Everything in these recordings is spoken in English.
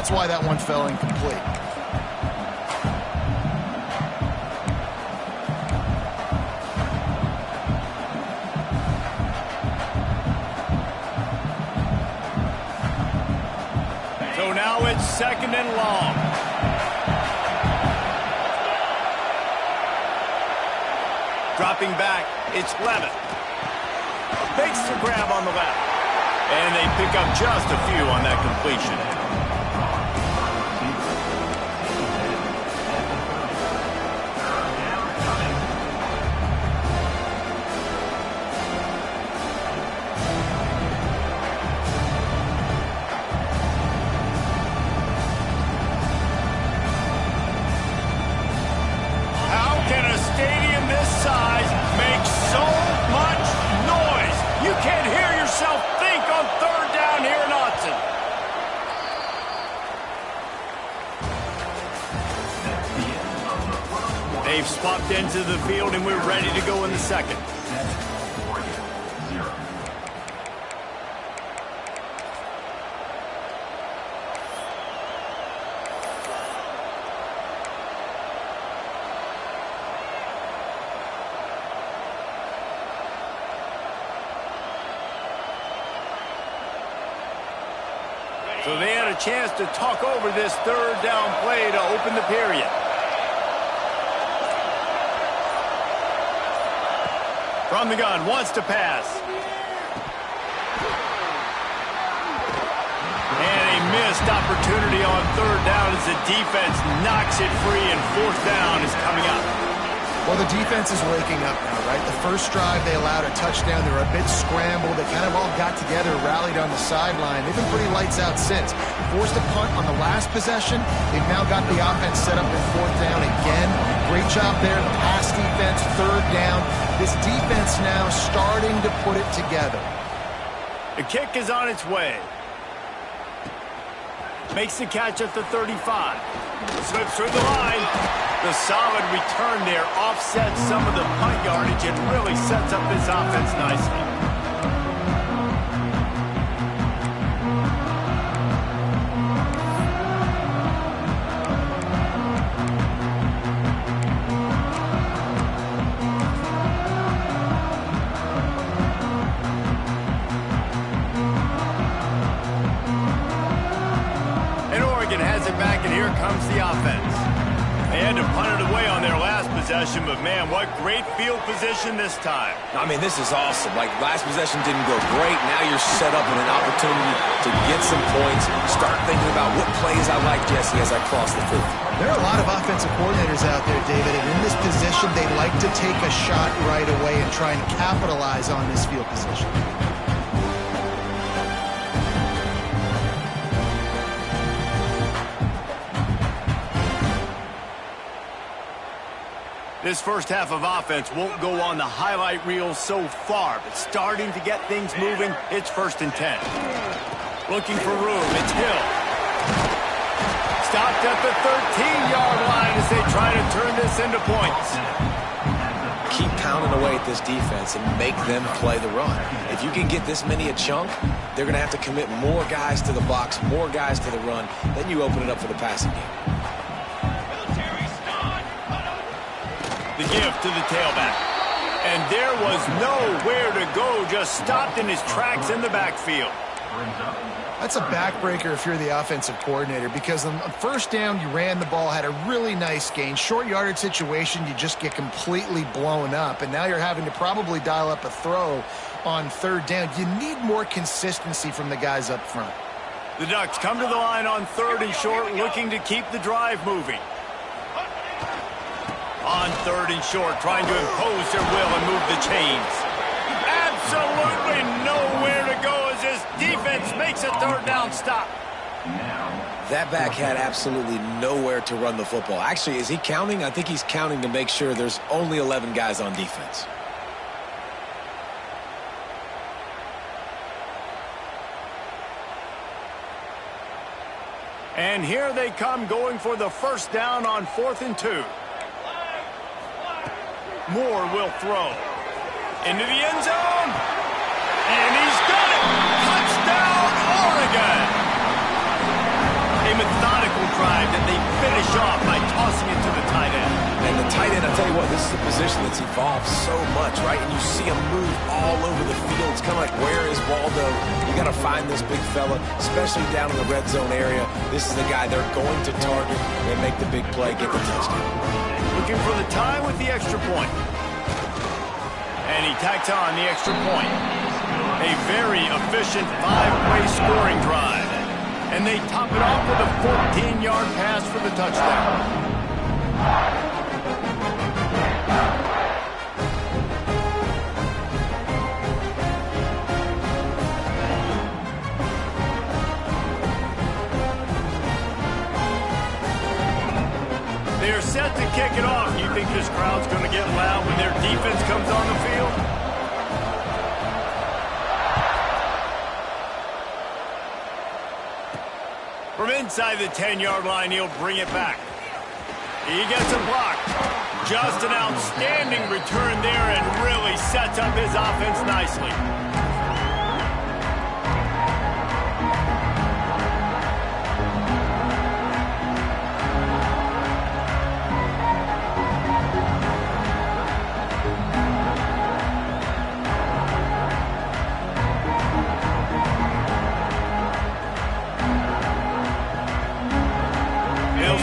that's why that one fell incomplete. So now it's 2nd and long. Dropping back, it's Levitt. Makes the grab on the left. And they pick up just a few on that completion. How can a stadium this size make so much noise? You can't hear yourself think on 3rd down here in Autzen. They've swapped into the field, and we're ready to go in the 2nd. So they had a chance to talk over this 3rd down play to open the period. From the gun, wants to pass. And a missed opportunity on 3rd down as the defense knocks it free, and 4th down is coming up. Well, the defense is waking up now, right? The first drive, they allowed a touchdown. They were a bit scrambled. They kind of all got together, rallied on the sideline. They've been pretty lights out since. Forced a punt on the last possession. They've now got the offense set up in 4th down again. Great job there. Pass defense, 3rd down. This defense now starting to put it together. The kick is on its way. Makes the catch at the 35. Slips through the line. The solid return there offsets some of the punt yardage and really sets up this offense nicely. And Oregon has it back, and here comes the offense. They had to punt it away on their last possession, but man, what great field position this time. I mean, this is awesome. Like, last possession didn't go great. Now you're set up with an opportunity to get some points. Start thinking about what plays I like, Jesse, as I cross the field. There are a lot of offensive coordinators out there, David, and in this position, they like to take a shot right away and try and capitalize on this field position. This first half of offense won't go on the highlight reel so far, but starting to get things moving, it's 1st and 10. Looking for room, it's Hill. Stopped at the 13-yard line as they try to turn this into points. Keep pounding away at this defense and make them play the run. If you can get this many a chunk, they're going to have to commit more guys to the box, more guys to the run. Then you open it up for the passing game. The give to the tailback. And there was nowhere to go, just stopped in his tracks in the backfield. That's a backbreaker if you're the offensive coordinator, because on 1st down, you ran the ball, had a really nice gain. Short yardage situation, you just get completely blown up, and now you're having to probably dial up a throw on 3rd down. You need more consistency from the guys up front. The Ducks come to the line on 3rd and short, looking to keep the drive moving. On 3rd and short, trying to impose their will and move the chains. Absolutely nowhere to go as this defense makes a 3rd down stop. That back had absolutely nowhere to run the football. Actually, is he counting? I think he's counting to make sure there's only 11 guys on defense. And here they come, going for the 1st down on 4th and 2. Moore will throw. Into the end zone. And he's got it. Touchdown, Oregon. A methodical drive that they finish off by tossing it to the tight end. And the tight end, I'll tell you what, this is a position that's evolved so much, right? And you see him move all over the field. It's kind of like, where is Waldo? You got to find this big fella, especially down in the red zone area. This is the guy they're going to target and make the big play, get the touchdown. Looking for the tie with the extra point. And he tacks on the extra point. A very efficient five-way scoring drive. And they top it off with a 14-yard pass for the touchdown. They are set to kick it off. You think this crowd's going to get loud when their defense comes on the field? From inside the 10-yard line, he'll bring it back. He gets a block. Just an outstanding return there and really sets up his offense nicely.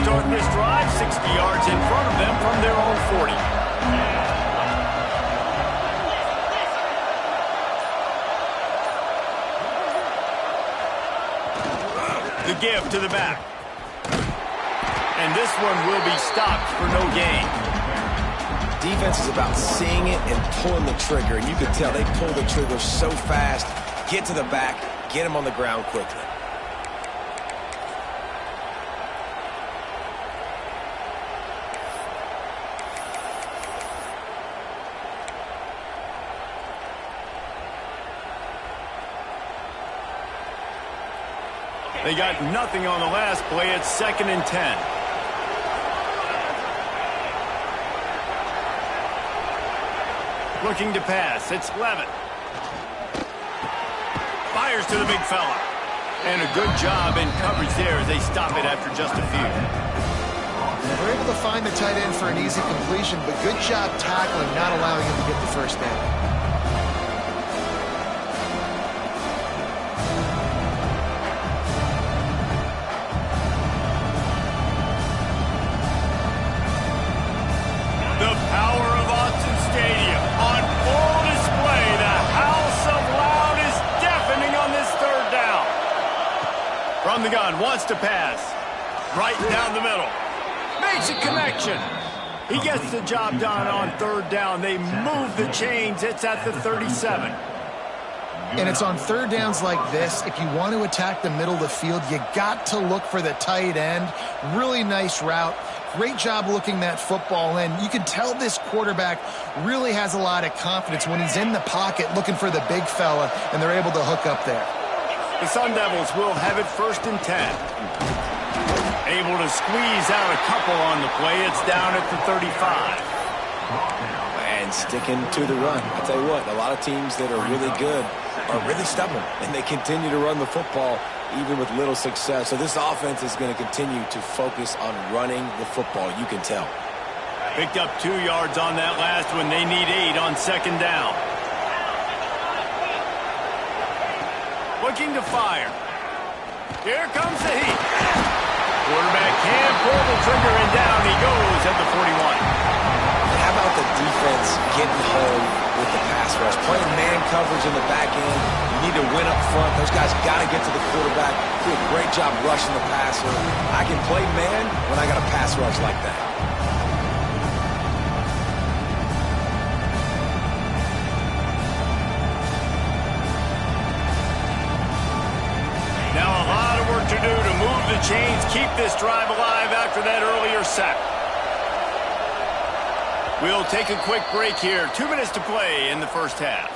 Starting this drive 60 yards in front of them from their own 40. The give to the back. And this one will be stopped for no gain. Defense is about seeing it and pulling the trigger. And you can tell they pull the trigger so fast, get to the back, get him on the ground quickly. They got nothing on the last play. It's 2nd and 10. Looking to pass. It's Levitt. Fires to the big fella. And a good job in coverage there as they stop it after just a few. They're able to find the tight end for an easy completion, but good job tackling, not allowing him to get the first down. From the gun, wants to pass. Right down the middle. Makes a connection. He gets the job done on 3rd down. They move the chains. It's at the 37. And it's on 3rd downs like this. If you want to attack the middle of the field, you got to look for the tight end. Really nice route. Great job looking that football in. You can tell this quarterback really has a lot of confidence when he's in the pocket looking for the big fella, and they're able to hook up there. The Sun Devils will have it 1st and 10. Able to squeeze out a couple on the play. It's down at the 35. And sticking to the run. I tell you what, a lot of teams that are really good are really stubborn, and they continue to run the football even with little success. So this offense is going to continue to focus on running the football. You can tell. Picked up 2 yards on that last one. They need 8 on 2nd down. Looking to fire. Here comes the heat. Quarterback can pull the trigger, and down he goes at the 41. How about the defense getting home with the pass rush? Playing man coverage in the back end. You need to win up front. Those guys got to get to the quarterback. Do a great job rushing the passer. I can play man when I got a pass rush like that. Now a lot of work to do to move the chains, keep this drive alive after that earlier sack. We'll take a quick break here. 2 minutes to play in the first half.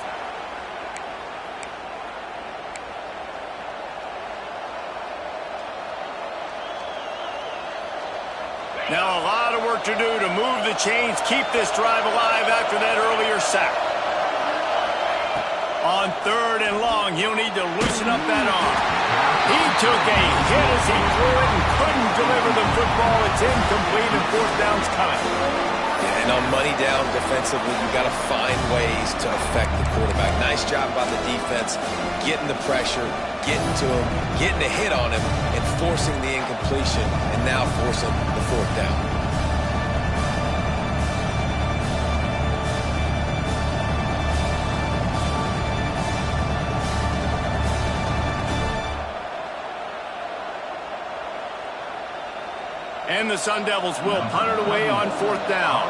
Now a lot of work to do to move the chains, keep this drive alive after that earlier sack. On 3rd and long, he'll need to loosen up that arm. He took a hit as he threw it and couldn't deliver the football. It's incomplete and fourth down's coming. And on money down defensively, you've got to find ways to affect the quarterback. Nice job by the defense, getting the pressure, getting to him, getting a hit on him, and forcing the incompletion, and now forcing the fourth down. And the Sun Devils will punt it away on fourth down.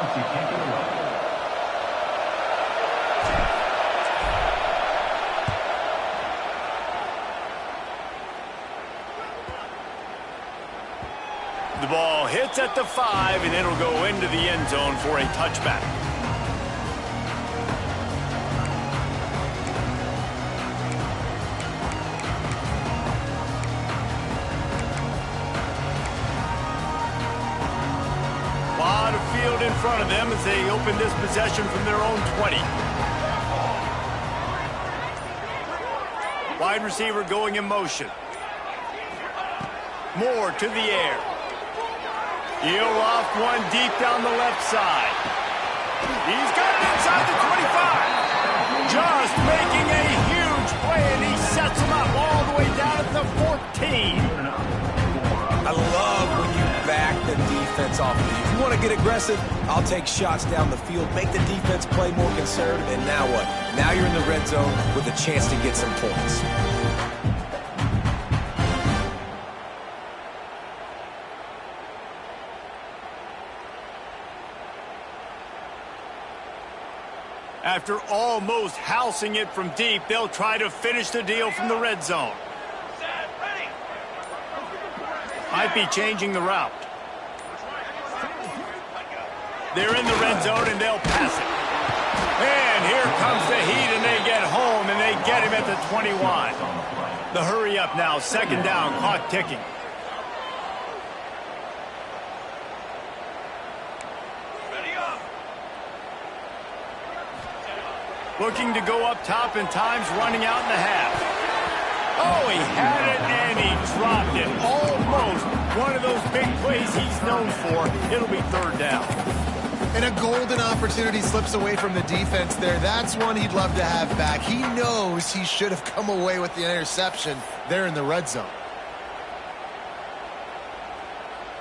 The ball hits at the 5, and it'll go into the end zone for a touchback. In front of them as they open this possession from their own 20. Wide receiver going in motion. Moore to the air. He'll loft one deep down the left side. He's got it inside the 25. Just making a huge play, and he sets him up all the way down at the 14. I love when you back the defense off of you. If you want to get aggressive, I'll take shots down the field, make the defense play more conservative, and now what? Now you're in the red zone with a chance to get some points. After almost housing it from deep, they'll try to finish the deal from the red zone. Might be changing the route. They're in the red zone, and they'll pass it. And here comes the heat, and they get home, and they get him at the 21. The hurry up now, second down, clock ticking. Looking to go up top, and time's running out in the half. Oh, he had it, and he dropped it. Almost one of those big plays he's known for. It'll be third down. And a golden opportunity slips away from the defense there. That's one he'd love to have back. He knows he should have come away with the interception there in the red zone.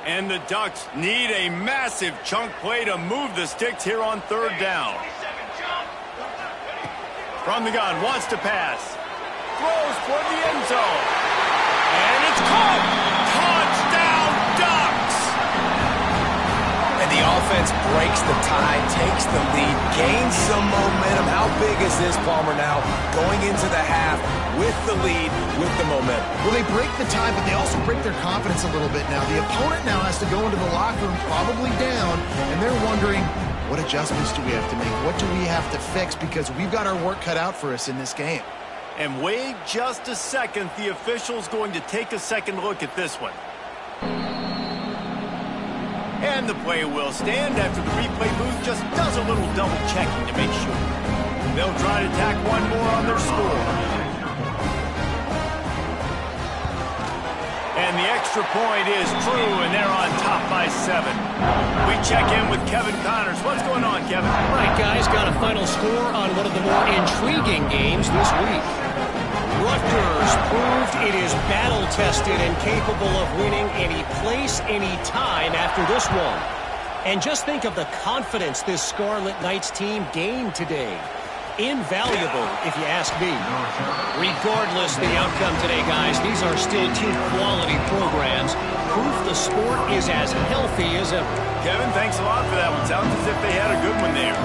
And the Ducks need a massive chunk play to move the sticks here on third down. From the gun, wants to pass. Throws toward the end zone. And it's caught. Touchdown, Ducks! And the offense breaks the tie, takes the lead, gains some momentum. How big is this, Palmer, now? Going into the half with the lead, with the momentum. Well, they break the tie, but they also break their confidence a little bit now. The opponent now has to go into the locker room, probably down, and they're wondering, what adjustments do we have to make? What do we have to fix? Because we've got our work cut out for us in this game. And wait just a second. The official's going to take a second look at this one. And the play will stand after the replay booth just does a little double checking to make sure. They'll try to tack one more on their score. And the extra point is true, and they're on top by 7. We check in with Kevin Connors. What's going on, Kevin? All right, guys, got a final score on one of the more intriguing games this week. Rutgers proved it is battle-tested and capable of winning any place, any time after this one. And just think of the confidence this Scarlet Knights team gained today. Invaluable, if you ask me. Regardless the outcome today, guys, these are still two quality programs. Proof the sport is as healthy as ever. Kevin, thanks a lot for that one. Sounds as if they had a good one there.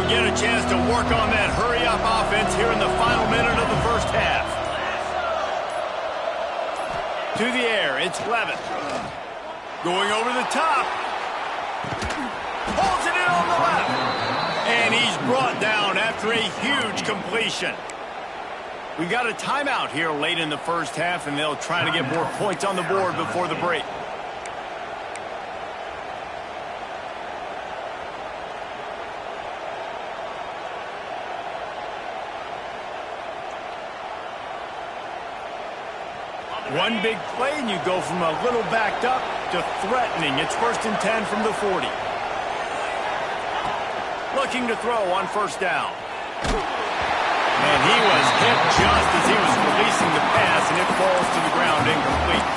Get a chance to work on that hurry-up offense here in the final minute of the first half. To the air, it's Levitt. Going over the top. Holds brought down after a huge completion. We got a timeout here late in the first half, and they'll try to get more points on the board before the break. One big play, and you go from a little backed up to threatening. It's 1st and 10 from the 40. Looking to throw on first down. And he was hit just as he was releasing the pass, and it falls to the ground incomplete.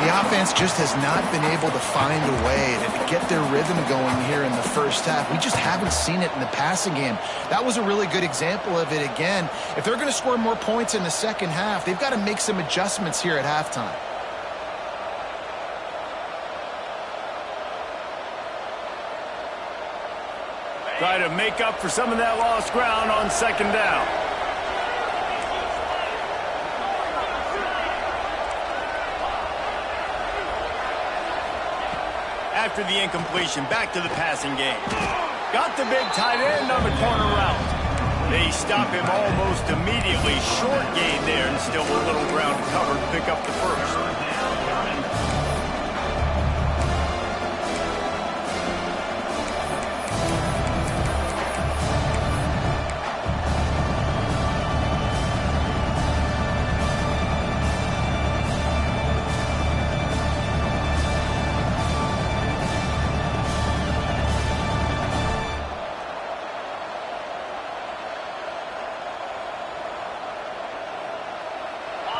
The offense just has not been able to find a way to get their rhythm going here in the first half. We just haven't seen it in the passing game. That was a really good example of it again. If they're going to score more points in the second half, they've got to make some adjustments here at halftime. Try to make up for some of that lost ground on second down. After the incompletion, back to the passing game. Got the big tight end on the corner route. They stop him almost immediately. Short gain there, and still a little ground to cover to pick up the first.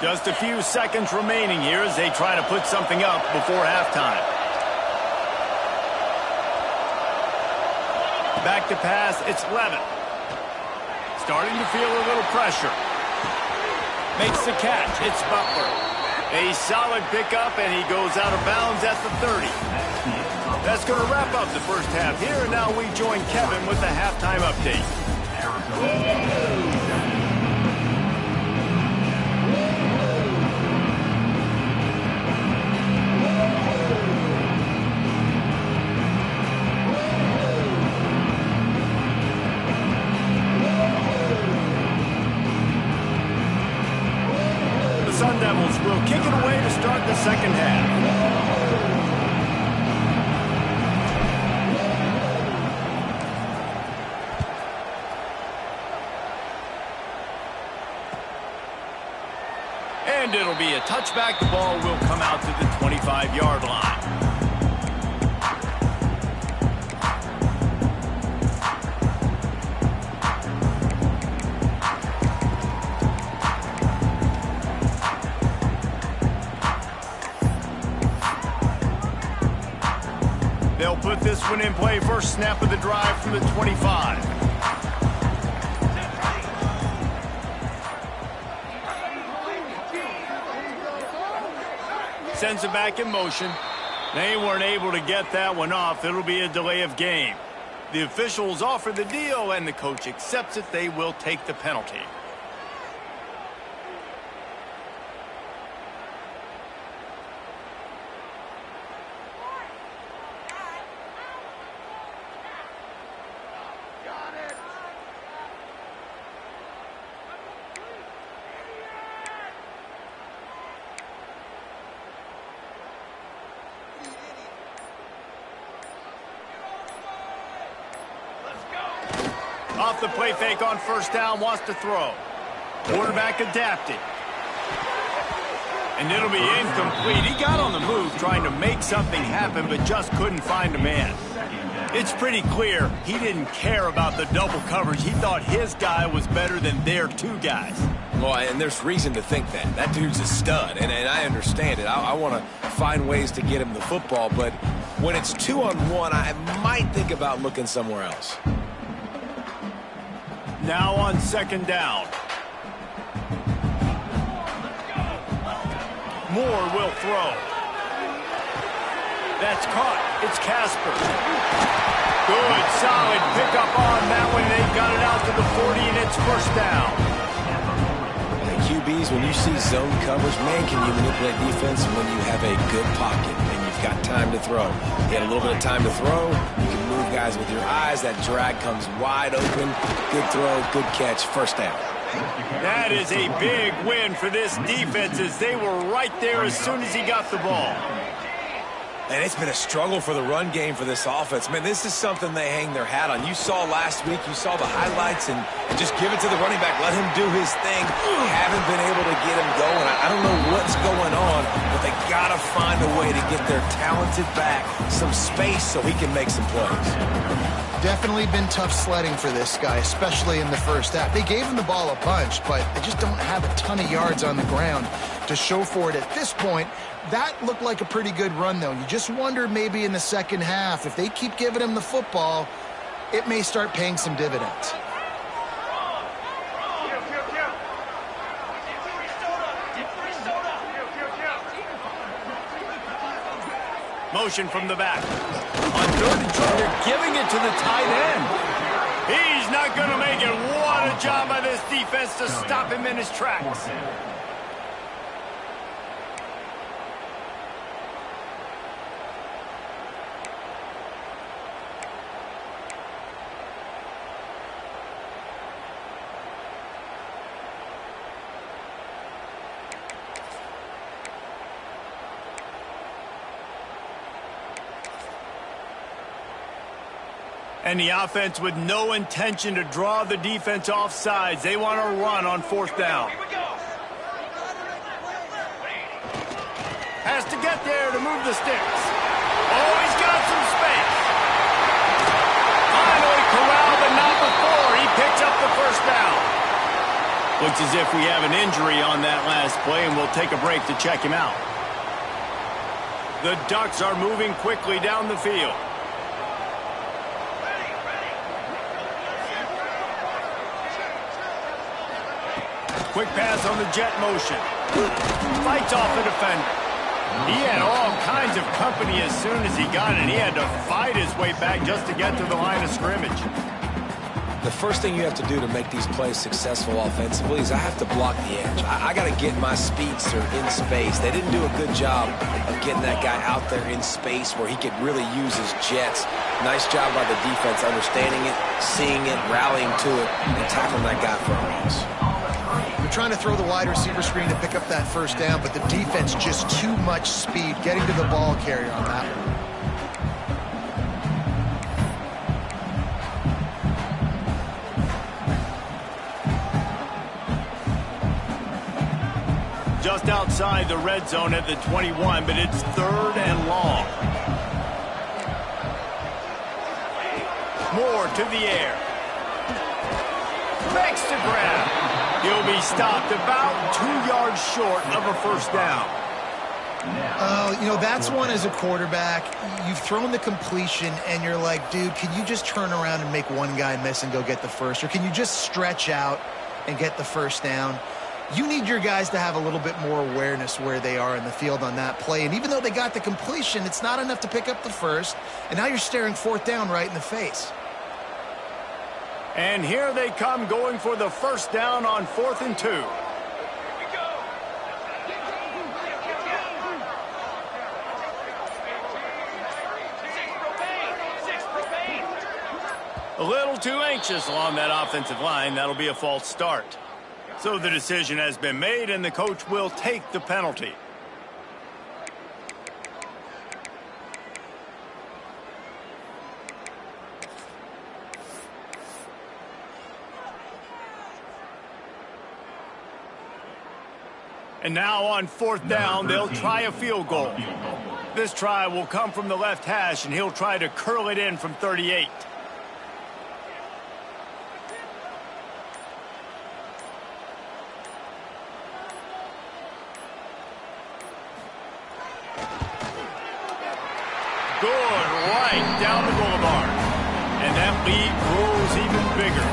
Just a few seconds remaining here as they try to put something up before halftime. Back to pass, it's Levin. Starting to feel a little pressure. Makes the catch, it's Butler. A solid pickup, and he goes out of bounds at the 30. That's going to wrap up the first half here, and now we join Kevin with the halftime update. Sun Devils will kick it away to start the second half. And it'll be a touchback. The ball will come out to the 25-yard line. They'll put this one in play. First snap of the drive from the 25. Sends it back in motion. They weren't able to get that one off. It'll be a delay of game. The officials offer the deal, and the coach accepts it. They will take the penalty. Off the play fake on first down, wants to throw. Quarterback adapted. And it'll be incomplete. He got on the move trying to make something happen, but just couldn't find a man. It's pretty clear he didn't care about the double coverage. He thought his guy was better than their two guys. Well, and there's reason to think that. That dude's a stud, and I understand it. I want to find ways to get him the football, but when it's 2-on-1, I might think about looking somewhere else. Now on second down. Moore will throw. That's caught. It's Casper. Good, solid pickup on that one. They got it out to the 40, and it's first down. QBs, when you see zone coverage, man, can you manipulate defense when you have a good pocket and you've got time to throw. You had a little bit of time to throw, you can move guys with your eyes. That drag comes wide open. Good throw, good catch, first down. That is a big win for this defense as they were right there as soon as he got the ball. And it's been a struggle for the run game for this offense. Man, this is something they hang their hat on. You saw last week, you saw the highlights, and just give it to the running back. Let him do his thing. Haven't been able to get him going. I don't know what's going on, but they got to find a way to get their talented back some space so he can make some plays. Definitely been tough sledding for this guy, especially in the first half. They gave him the ball a bunch, but they just don't have a ton of yards on the ground to show for it at this point. That looked like a pretty good run, though. You just wonder maybe in the second half, if they keep giving him the football, it may start paying some dividends. Motion from the back. On third and short, they're giving it to the tight end. He's not going to make it. What a job by this defense to stop him in his tracks. And the offense with no intention to draw the defense off sides. They want to run on fourth down. Has to get there to move the sticks. Oh, he's got some space. Finally corralled, but not before. He picks up the first down. Looks as if we have an injury on that last play, and we'll take a break to check him out. The Ducks are moving quickly down the field. Quick pass on the jet motion. Fights off the defender. He had all kinds of company as soon as he got it. He had to fight his way back just to get to the line of scrimmage. The first thing you have to do to make these plays successful offensively is I have to block the edge. I got to get my speedster in space. They didn't do a good job of getting that guy out there in space where he could really use his jets. Nice job by the defense understanding it, seeing it, rallying to it, and tackling that guy for a loss. They're trying to throw the wide receiver screen to pick up that first down, but the defense just too much speed getting to the ball carrier on that one. Just outside the red zone at the 21, but it's third and long. Moore to the air. Makes the grab. He'll be stopped about 2 yards short of a first down. You know, that's one as a quarterback. You've thrown the completion, and you're like, dude, can you just turn around and make one guy miss and go get the first? Or can you just stretch out and get the first down? You need your guys to have a little bit more awareness where they are in the field on that play. And even though they got the completion, it's not enough to pick up the first. And now you're staring fourth down right in the face. And here they come going for the first down on 4th and 2. A little too anxious along that offensive line. That'll be a false start. So the decision has been made, and the coach will take the penalty. And now on 4th down, they'll try a field goal. This try will come from the left hash, and he'll try to curl it in from 38. Good right down the boulevard. And that lead grows even bigger.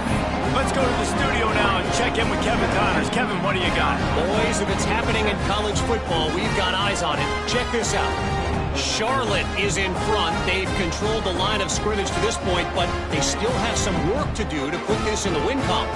Let's go to the studio now and check in with Kevin Connors. Kevin, what do you got? Boys, if it's happening in college football, we've got eyes on it. Check this out. Charlotte is in front. They've controlled the line of scrimmage to this point, but they still have some work to do to put this in the win column.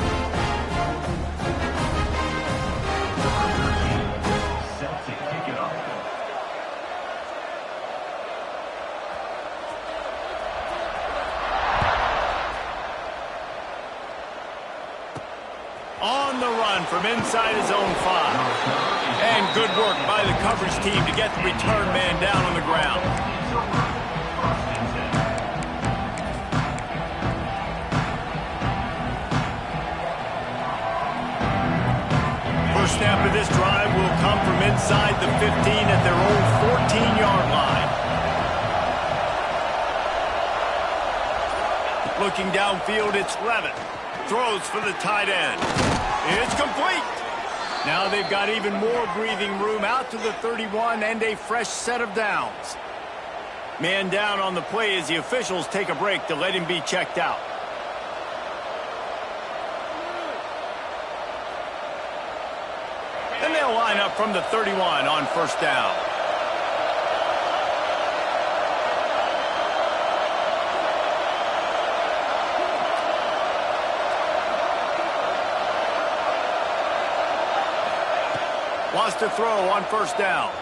On the run from inside his own 5. And good work by the coverage team to get the return man down on the ground. First snap of this drive will come from inside the 15 at their own 14-yard line. Looking downfield, it's Levitt. Throws for the tight end. It's complete. Now they've got even more breathing room out to the 31 and a fresh set of downs. Man down on the play as the officials take a break to let him be checked out. And they'll line up from the 31 on first down. Wants to throw on first down.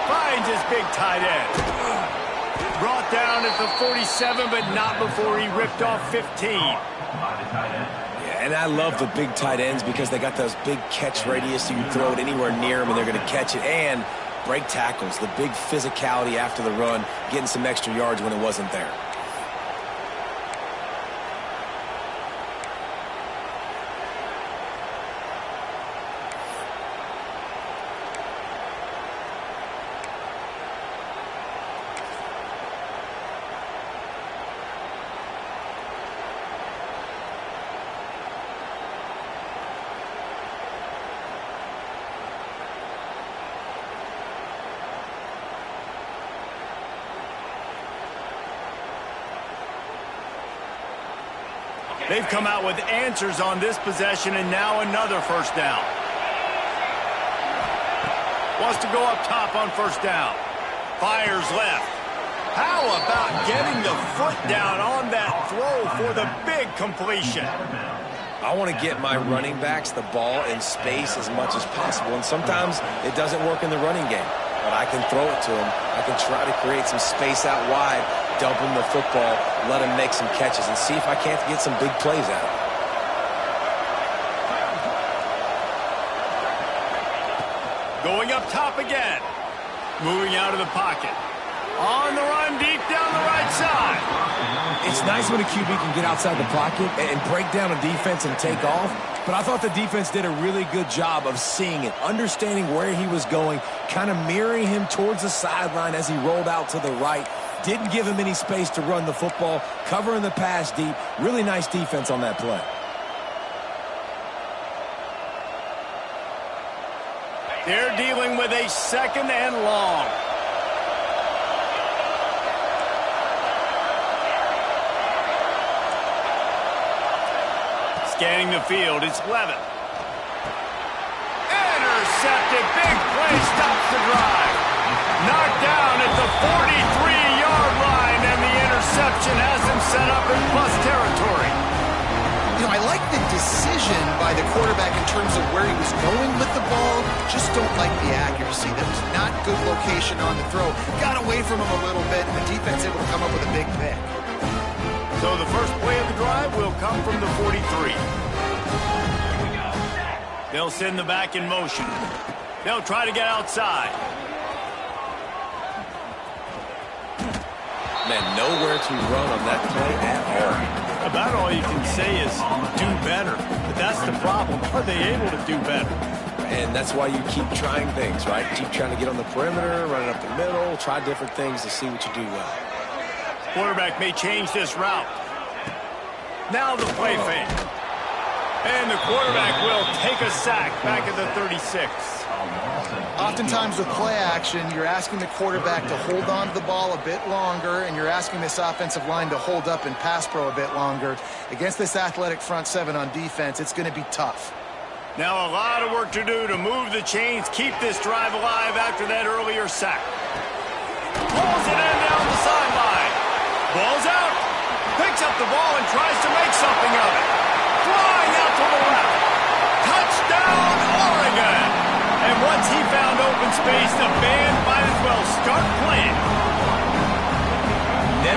Finds his big tight end. Brought down at the 47, but not before he ripped off 15. Yeah, and I love the big tight ends because they got those big catch radius. You can throw it anywhere near them, and they're going to catch it. And break tackles, the big physicality after the run, getting some extra yards when it wasn't there. They've come out with answers on this possession, and now another first down. Wants to go up top on first down. Fires left. How about getting the foot down on that throw for the big completion? I want to get my running backs the ball in space as much as possible, and sometimes it doesn't work in the running game. But I can throw it to them. I can try to create some space out wide, dump him the football, let him make some catches, and see if I can't get some big plays out of it. Going up top again. Moving out of the pocket. On the run deep down the right side. It's nice when a QB can get outside the pocket and break down a defense and take off, but I thought the defense did a really good job of seeing it, understanding where he was going, kind of mirroring him towards the sideline as he rolled out to the right. Didn't give him any space to run the football, covering the pass deep. Really nice defense on that play. They're dealing with a second and long. Scanning the field, it's Levitt. Intercepted, big play, stops the drive. Knocked down at the 43-yard line, and the interception has him set up in plus territory. You know, I like the decision by the quarterback in terms of where he was going with the ball. Just don't like the accuracy. That was not good location on the throw. Got away from him a little bit, and the defense able to come up with a big pick. So the first play of the drive will come from the 43. They'll send the back in motion. They'll try to get outside. Man, nowhere to run on that play at all. About all you can say is do better. But that's the problem. Are they able to do better? And that's why you keep trying things, right? Keep trying to get on the perimeter, run it up the middle, try different things to see what you do well. Quarterback may change this route. Now the play fake. And the quarterback will take a sack back at the 36. Oftentimes with play action, you're asking the quarterback to hold on to the ball a bit longer, and you're asking this offensive line to hold up and pass pro a bit longer. Against this athletic front seven on defense, it's going to be tough. Now a lot of work to do to move the chains, keep this drive alive after that earlier sack. Pulls it in down the sideline. Ball's out. Picks up the ball and tries to make something of it. Flying out to the left. Touchdown, Oregon. And once he found open space, the band might as well start playing.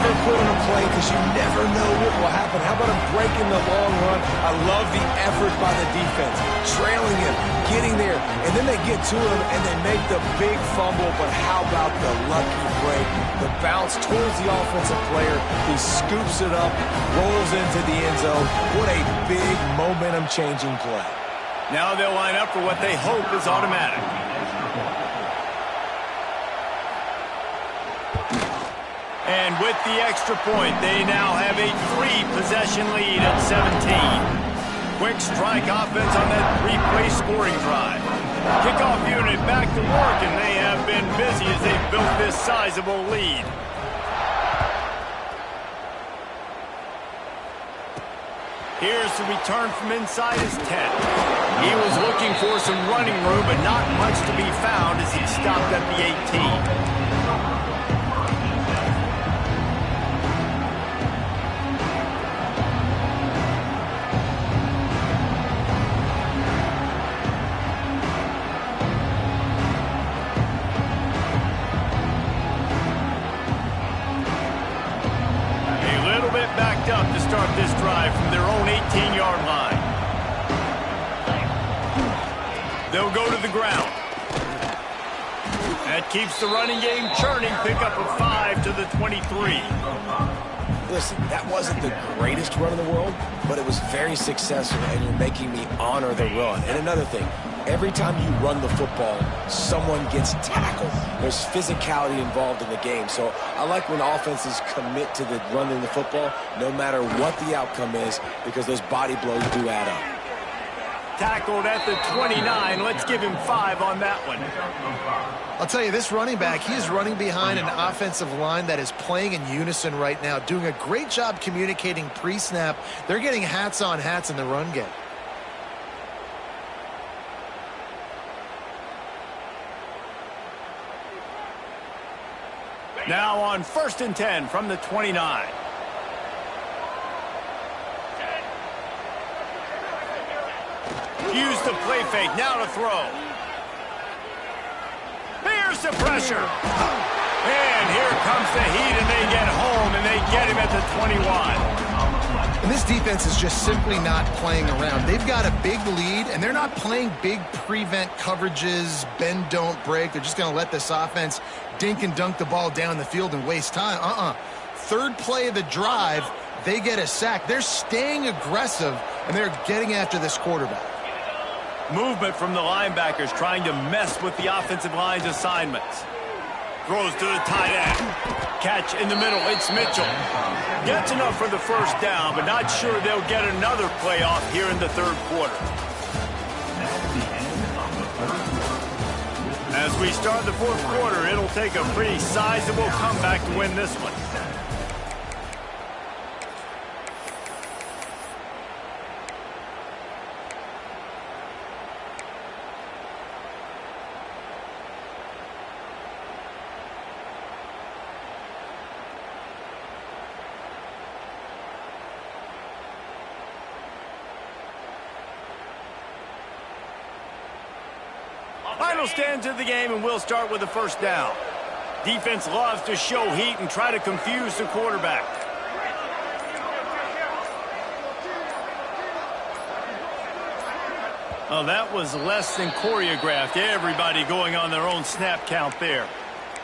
never put on a play because you never know what will happen. How about him breaking the long run? I love the effort by the defense. Trailing him, getting there, and then they get to him and they make the big fumble. But how about the lucky break? The bounce towards the offensive player. He scoops it up, rolls into the end zone. What a big momentum-changing play. Now they'll line up for what they hope is automatic. And with the extra point, they now have a 3-possession lead at 17. Quick strike offense on that 3-play scoring drive. Kickoff unit back to work, and they have been busy as they've built this sizable lead. Here's the return from inside his 10. He was looking for some running room, but not much to be found as he stopped at the 18. Backed up to start this drive from their own 18-yard line. They'll go to the ground. That keeps the running game churning. Pick up a 5 to the 23. Listen, that wasn't the greatest run in the world, but it was very successful, and you're making me honor the run. And another thing, every time you run the football, someone gets tackled. There's physicality involved in the game. So I like when offenses commit to the running the football, no matter what the outcome is, because those body blows do add up. Tackled at the 29. Let's give him 5 on that one. I'll tell you, this running back, he is running behind an offensive line that is playing in unison right now, doing a great job communicating pre-snap. They're getting hats on hats in the run game. Now on 1st and 10 from the 29. Use the play fake, now to throw. Here's the pressure. And here comes the heat, and they get home, and they get him at the 21. And this defense is just simply not playing around. They've got a big lead, and they're not playing big prevent coverages, bend, don't break. They're just going to let this offense dink and dunk the ball down the field and waste time. Third play of the drive, they get a sack. They're staying aggressive, and they're getting after this quarterback. Movement from the linebackers trying to mess with the offensive line's assignments. Throws to the tight end. Catch in the middle. It's Mitchell. Gets enough for the first down, but not sure they'll get another play off here in the third quarter. As we start the fourth quarter, it'll take a pretty sizable comeback to win this one. Final stands of the game, and we'll start with the first down. Defense loves to show heat and try to confuse the quarterback. Oh, that was less than choreographed. Everybody going on their own snap count there.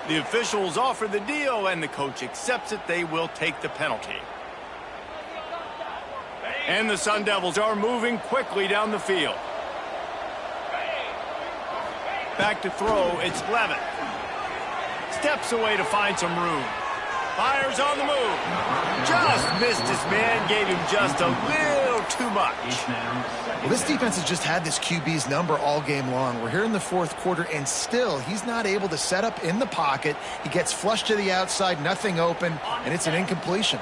The officials offer the deal, and the coach accepts it. They will take the penalty. And the Sun Devils are moving quickly down the field. Back to throw, it's Levitt. Steps away to find some room. Fires on the move. Just missed his man, gave him just a little too much. Well, this defense has just had this QB's number all game long. We're here in the fourth quarter, and still he's not able to set up in the pocket. He gets flushed to the outside, nothing open, and it's an incompletion.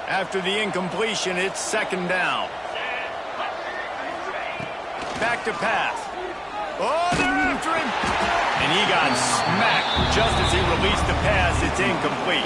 After the incompletion, it's second down. Back to pass. Oh, they're after him. And he got smacked just as he released the pass. It's incomplete.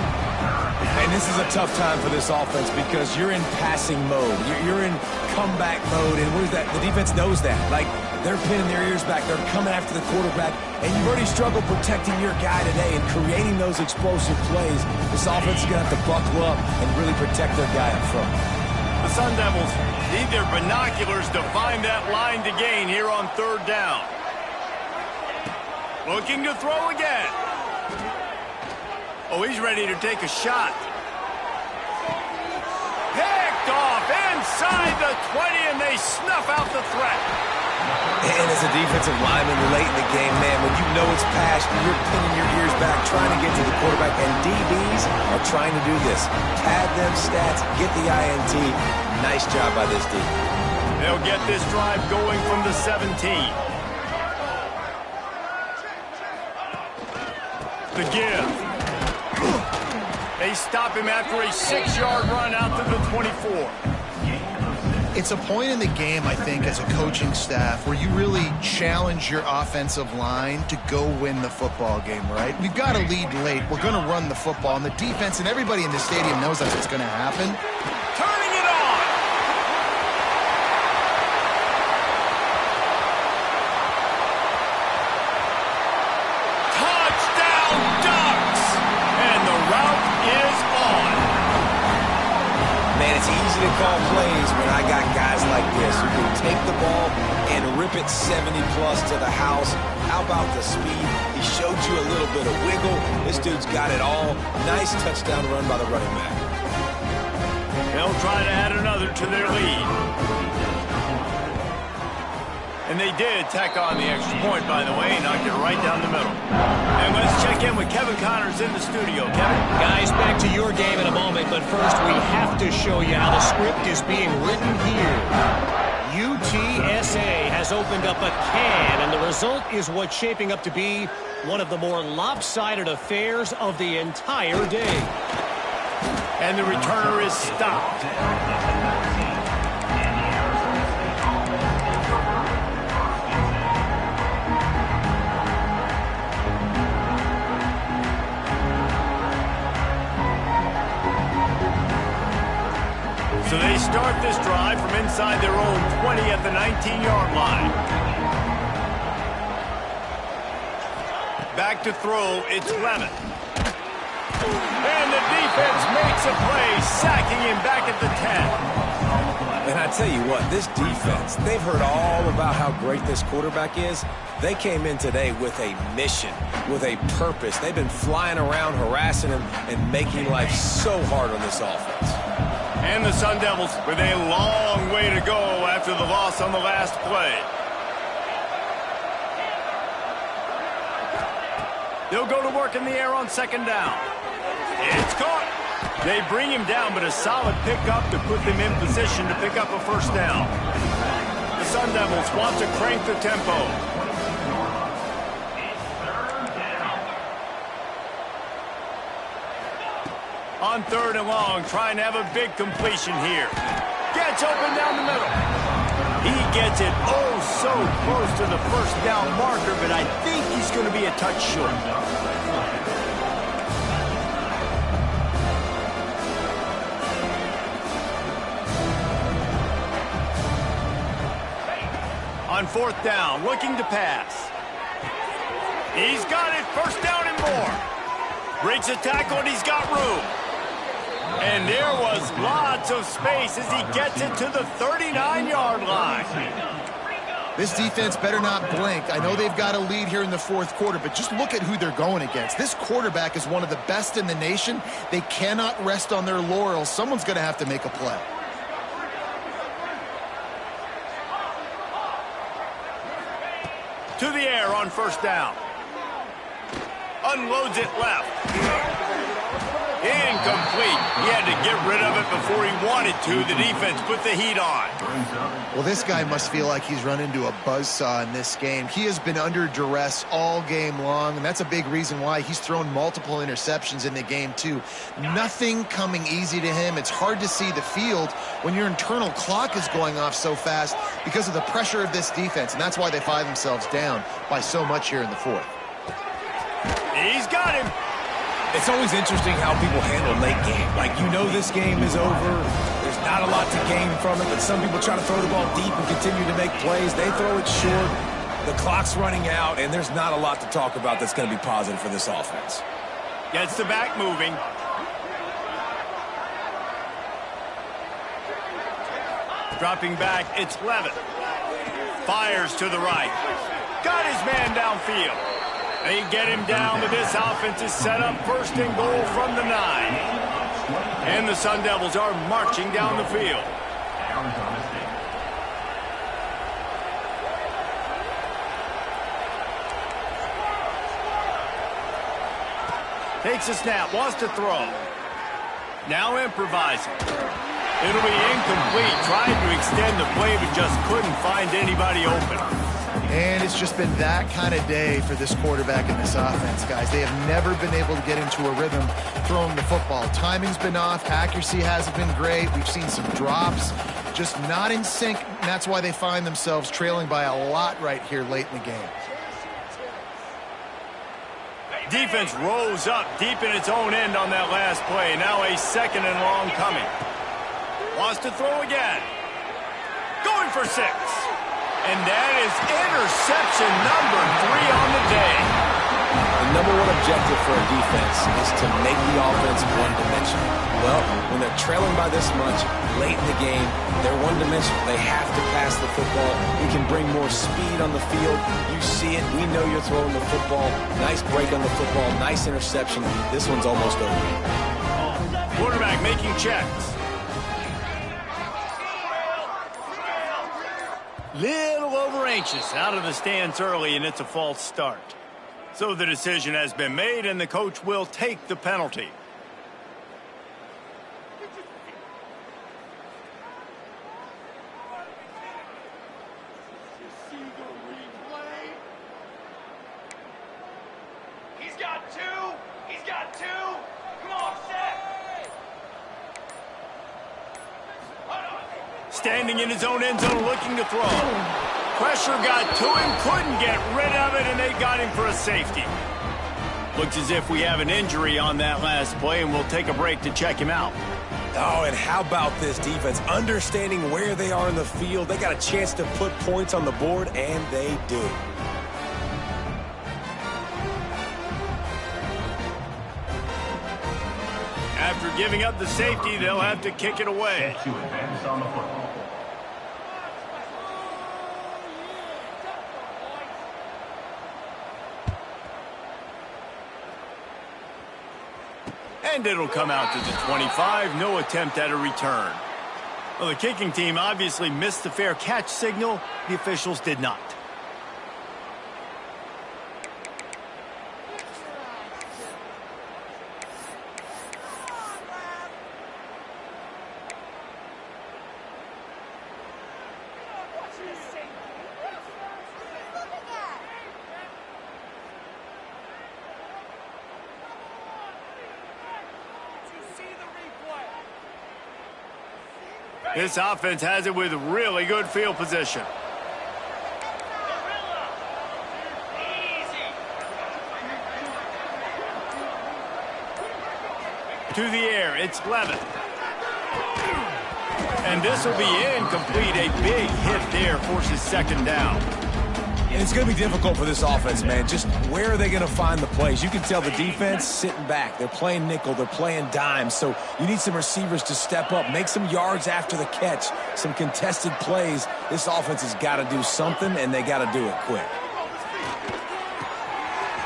And this is a tough time for this offense because you're in passing mode. You're in comeback mode. And what is that? The defense knows that. Like, they're pinning their ears back. They're coming after the quarterback. And you've already struggled protecting your guy today and creating those explosive plays. This offense is going to have to buckle up and really protect their guy up front. The Sun Devils need their binoculars to find that line to gain here on third down. Looking to throw again. Oh, he's ready to take a shot. Picked off inside the 20, and they snuff out the threat. And as a defensive lineman late in the game, man, when you know it's past, you're pinning your ears back, trying to get to the quarterback, and DBs are trying to do this. Pad them stats, get the INT. Nice job by this D. They'll get this drive going from the 17. The give. They stop him after a 6-yard run out to the 24. It's a point in the game, I think, as a coaching staff where you really challenge your offensive line to go win the football game, right? We've got to lead late. We're going to run the football, and the defense and everybody in the stadium knows that's what's going to happen. Turning it on! Touchdown Ducks! And the route is on. Man, it's easy to call plays when I got guys like this who can take the ball and rip it 70-plus to the house. How about the speed? He showed you a little bit of wiggle. This dude's got it all. Nice touchdown run by the running back. They'll try to add another to their lead. And they did tack on the extra point, by the way, knocked it right down the middle. And let's check in with Kevin Connors in the studio. Kevin? Guys, back to your game in a moment, but first we have to show you how the script is being written here. UTSA has opened up a can, and the result is what's shaping up to be one of the more lopsided affairs of the entire day. And the returner is stopped. So they start this drive from inside their own 20 at the 19-yard line. Back to throw, it's Lemon. And the defense makes a play, sacking him back at the 10. And I tell you what, this defense, they've heard all about how great this quarterback is. They came in today with a mission, with a purpose. They've been flying around, harassing him, and making life so hard on this offense. And the Sun Devils with a long way to go after the loss on the last play. They'll go to work in the air on second down. It's caught. They bring him down, but a solid pickup to put them in position to pick up a first down. The Sun Devils want to crank the tempo. On third and long, trying to have a big completion here. Gets open down the middle. He gets it oh so close to the first down marker, but I think he's going to be a touch short. On fourth down, looking to pass. He's got it, first down and more. Breaks a tackle and he's got room. And there was lots of space as he gets it to the 39-yard line. This defense better not blink. I know they've got a lead here in the fourth quarter, but just look at who they're going against. This quarterback is one of the best in the nation. They cannot rest on their laurels. Someone's going to have to make a play. To the air on first down. Unloads it left. Incomplete. He had to get rid of it before he wanted to. The defense put the heat on. Well, this guy must feel like he's run into a buzzsaw in this game. He has been under duress all game long, and that's a big reason why he's thrown multiple interceptions in the game, too. Nothing coming easy to him. It's hard to see the field when your internal clock is going off so fast because of the pressure of this defense, and that's why they find themselves down by so much here in the fourth. He's got him. It's always interesting how people handle late game. Like, you know this game is over. There's not a lot to gain from it, but some people try to throw the ball deep and continue to make plays. They throw it short. The clock's running out, and there's not a lot to talk about that's going to be positive for this offense. Gets the back moving. Dropping back, it's Levitt. Fires to the right. Got his man downfield. They get him down, but this offense is set up first and goal from the 9. And the Sun Devils are marching down the field. Takes a snap, wants to throw. Now improvising. It'll be incomplete. Tried to extend the play, but just couldn't find anybody open. And it's just been that kind of day for this quarterback in this offense, guys. They have never been able to get into a rhythm throwing the football. Timing's been off. Accuracy hasn't been great. We've seen some drops. Just not in sync, and that's why they find themselves trailing by a lot right here late in the game. Defense rose up deep in its own end on that last play. Now a 2nd and long coming. Wants to throw again. Going for 6. And that is interception number 3 on the day. The number one objective for a defense is to make the offense one-dimensional. Well, when they're trailing by this much, late in the game, they're one-dimensional. They have to pass the football. We can bring more speed on the field. You see it. We know you're throwing the football. Nice break on the football. Nice interception. This one's almost over. Quarterback making checks. Little over anxious out of the stands early, and it's a false start. So the decision has been made, and the coach will take the penalty. He's got 2. He's got 2. Come on, set. Standing in his own end zone looking to throw. Pressure got to him, couldn't get rid of it, and they got him for a safety. Looks as if we have an injury on that last play, and we'll take a break to check him out. Oh, and how about this defense? Understanding where they are in the field. They got a chance to put points on the board, and they do. After giving up the safety, they'll have to kick it away. To advance on the football. And it'll come out to the 25. No attempt at a return. Well, the kicking team obviously missed the fair catch signal. The officials did not. This offense has it with really good field position. To the air, it's Levitt. And this will be incomplete. A big hit there forces 2nd down. And it's going to be difficult for this offense, man. Just where are they going to find the plays? You can tell the defense sitting back. They're playing nickel. They're playing dime. So you need some receivers to step up, make some yards after the catch, some contested plays. This offense has got to do something, and they got to do it quick.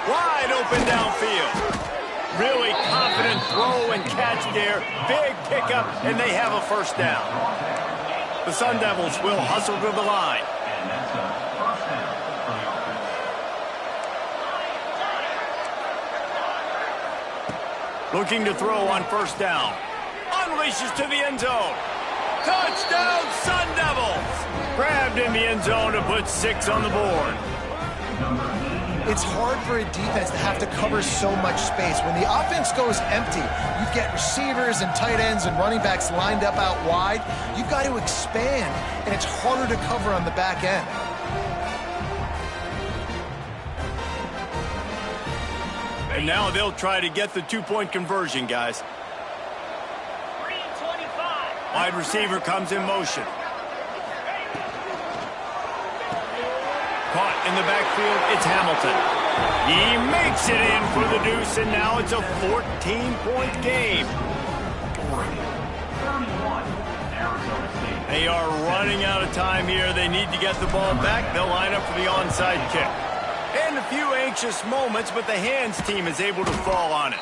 Wide open downfield. Really confident throw and catch there. Big pickup, and they have a 1st down. The Sun Devils will hustle to the line. And that's a 1st down for the offense. Looking to throw on 1st down. Unleashes to the end zone. Touchdown, Sun Devils! Grabbed in the end zone to put 6 on the board. It's hard for a defense to have to cover so much space. When the offense goes empty, you get receivers and tight ends and running backs lined up out wide. You've got to expand, and it's harder to cover on the back end. And now they'll try to get the two-point conversion, guys. 325. Wide receiver comes in motion. Caught in the backfield, it's Hamilton. He makes it in for the deuce, and now it's a 14-point game. They are running out of time here. They need to get the ball back. They'll line up for the onside kick. And a few anxious moments, but the hands team is able to fall on it.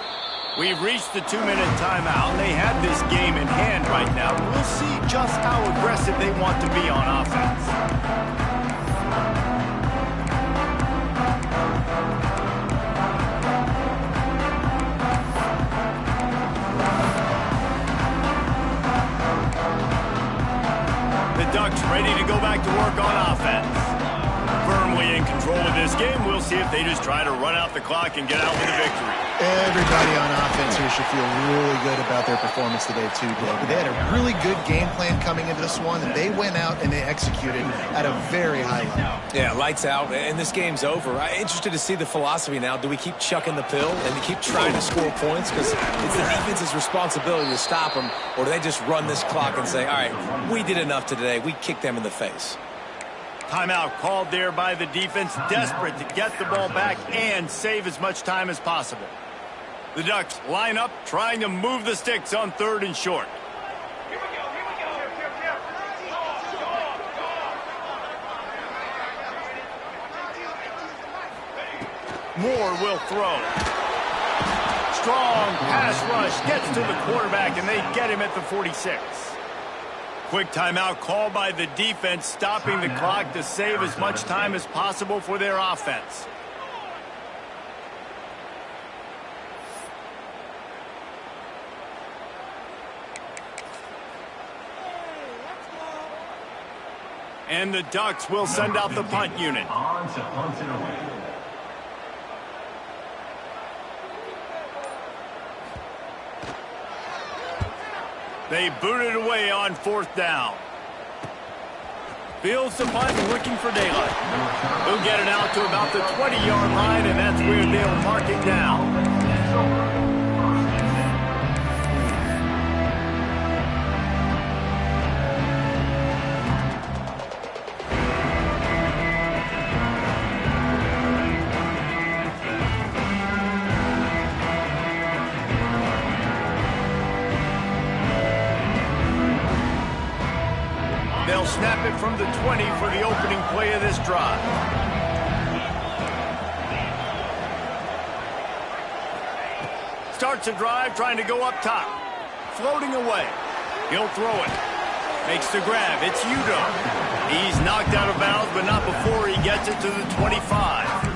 We've reached the 2-minute timeout, and they have this game in hand right now. We'll see just how aggressive they want to be on offense. The Ducks ready to go back to work on offense. Firmly in control of this game. We'll see if they just try to run out the clock and get out with a victory. Everybody on offense here should feel really good about their performance today, too, David. They had a really good game plan coming into this one, and they went out and they executed at a very high level. Yeah, lights out, and this game's over. I'm interested to see the philosophy now. Do we keep chucking the pill and keep trying to score points? Because it's the defense's responsibility to stop them, or do they just run this clock and say, all right, we did enough today. We kicked them in the face. Timeout called there by the defense, desperate to get the ball back and save as much time as possible. The Ducks line up, trying to move the sticks on 3rd and short. Here we go. Moore will throw. Strong pass rush gets to the quarterback, and they get him at the 46. Quick timeout called by the defense, stopping the clock to save as much time as possible for their offense. And the Ducks will send out the punt unit. They boot it away on 4th down. Fields the punt, looking for daylight. They'll get it out to about the 20-yard line, and that's where they'll mark it down. They'll snap it from the 20 for the opening play of this drive. Starts a drive trying to go up top. Floating away. He'll throw it. Makes the grab. It's Udo. He's knocked out of bounds, but not before he gets it to the 25.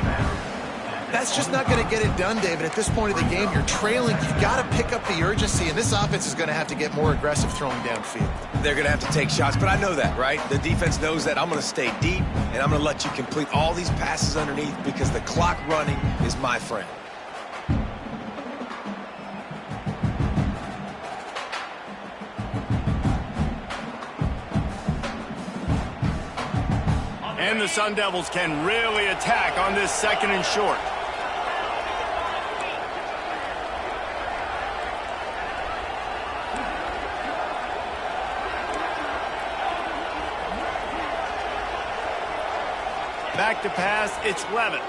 That's just not going to get it done, David. At this point of the game, you're trailing. You've got to pick up the urgency, and this offense is going to have to get more aggressive throwing downfield. They're going to have to take shots, but I know that, right? The defense knows that. I'm going to stay deep, and I'm going to let you complete all these passes underneath because the clock running is my friend. And the Sun Devils can really attack on this 2nd and short. Back to pass, it's Levin.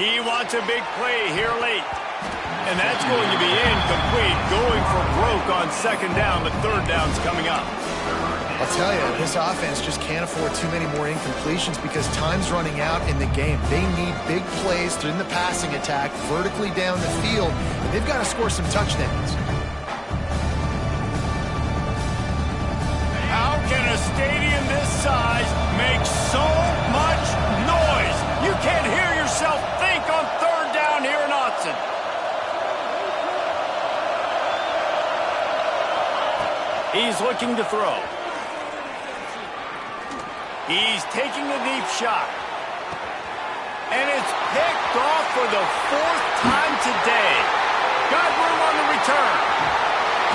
He wants a big play here late. And that's going to be incomplete, going for broke on 2nd down, but 3rd down's coming up. I'll tell you, this offense just can't afford too many more incompletions because time's running out in the game. They need big plays in the passing attack, vertically down the field, and they've got to score some touchdowns. How can a stadium this size make so much noise? You can't hear yourself think on 3rd down here in Autzen. He's looking to throw. He's taking a deep shot. And it's picked off for the 4th time today. Got room on the return.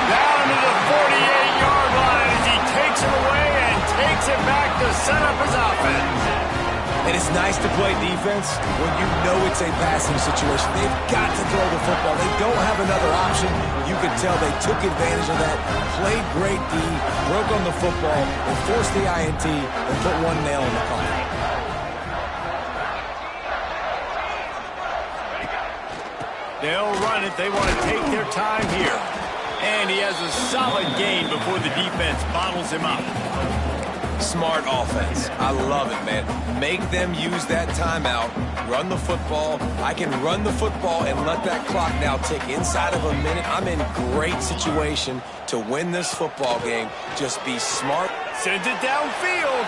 Down to the 48-yard line as he takes it away and takes it back to set up his offense. And it's nice to play defense when you know it's a passing situation. They've got to throw the football. They don't have another option. You can tell they took advantage of that, played great D, broke on the football, and forced the INT, and put one nail in the coffin. They'll run it. They want to take their time here. And he has a solid gain before the defense bottles him up. Smart offense. I love it, man. Make them use that timeout. Run the football. I can run the football and let that clock now tick inside of a minute. I'm in great situation to win this football game. Just be smart. Sends it downfield.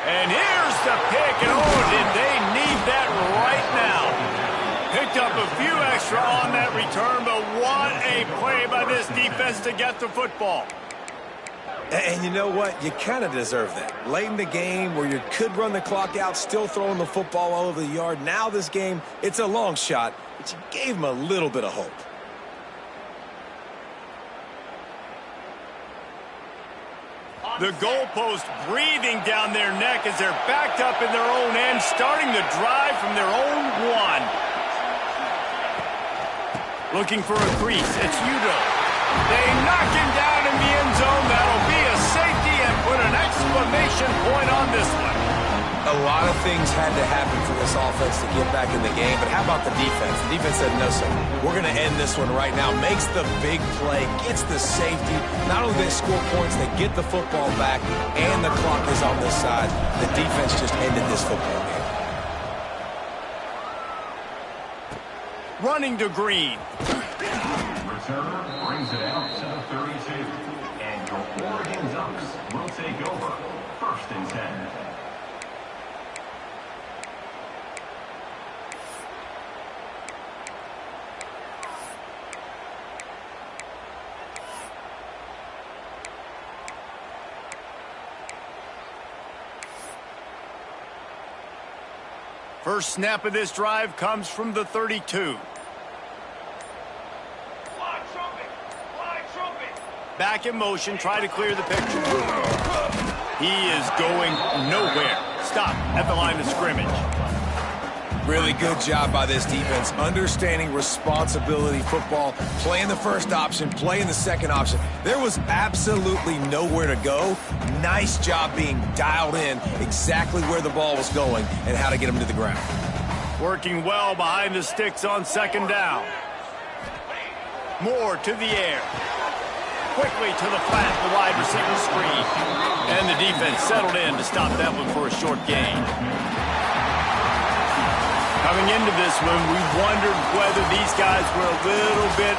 And here's the pick. And oh, did they need that right now. Picked up a few extra on that return, but what a play by this defense to get the football. And you know what? You kind of deserve that. Late in the game where you could run the clock out, still throwing the football all over the yard. Now this game, it's a long shot, but you gave them a little bit of hope. The goalpost breathing down their neck as they're backed up in their own end, starting the drive from their own one. Looking for a crease. It's Udo. They knock him down in the end zone. That'll be a safety and put an exclamation point on this one. A lot of things had to happen for this offense to get back in the game, but how about the defense? The defense said, no, sir. We're going to end this one right now. Makes the big play, gets the safety. Not only do they score points, they get the football back, and the clock is on this side. The defense just ended this football game. Running to Green. Returner brings it out to the 32. And your Oregon Ducks will take over. 1st and 10. First snap of this drive comes from the 32. Back in motion, try to clear the picture. He is going nowhere. Stop at the line of scrimmage. Really good job by this defense, understanding responsibility football, playing the first option, playing the second option. There was absolutely nowhere to go. Nice job being dialed in exactly where the ball was going and how to get him to the ground. Working well behind the sticks on 2nd down. Moore to the air. Quickly to the flat, the wide receiver screen. And the defense settled in to stop that one for a short gain. Coming into this one, we wondered whether these guys were a little bit